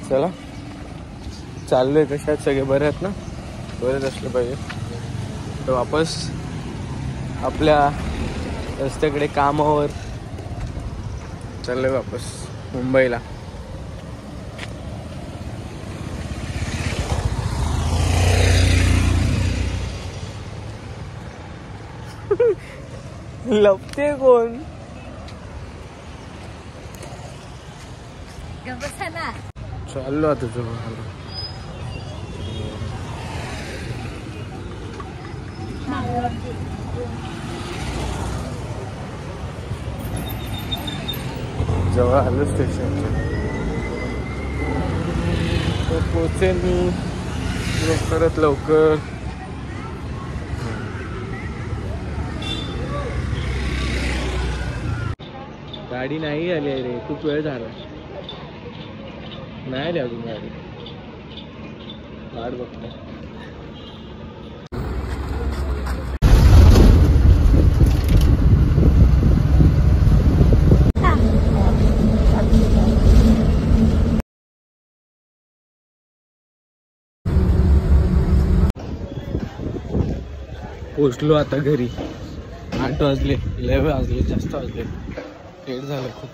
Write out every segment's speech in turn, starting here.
चला चाललोय. कशात सगळे बरे आहेत ना? बरेच असलं पाहिजे. तर वापस आपल्या रस्त्याकडे कामावर चाललोय, वापस मुंबईला. लपते कोण? चाललो आता तुझं. जवळ आलो स्टेशनच्या. तर पोचेन मी लवकरात लवकर. गाडी नाही आली आहे रे, खूप वेळ झाला. नाही आली अजून गाडी, वाट बघतो. पोचलो आता घरी. 8 वाजले, 11 वाजले, जास्त वाजले, लेट झालं खूप.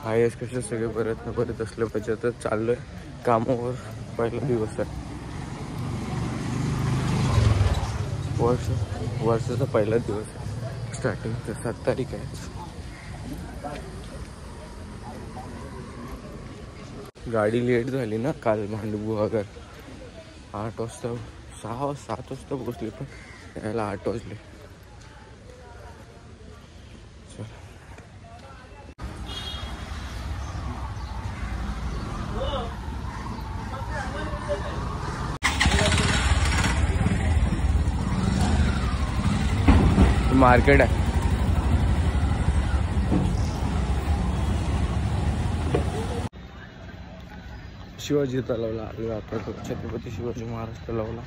हायस कसे सगळे परत असलं पाहिजे. तर चाललोय कामावर. पहिला दिवस आहे, वर्षाचा पहिला दिवस आहे. स्टार्टिंग तर 7 तारीख आहे. गाडी लेट झाली ना काल भांडुप वगैरे. 8 वाजता 7 वाजता पोचले, पण यायला 8 वाजले. मार्केट आहे. शिवाजी तलावला आलो आता. छत्रपती शिवाजी महाराज तलावला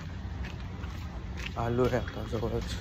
आलो आहे आता जवळच.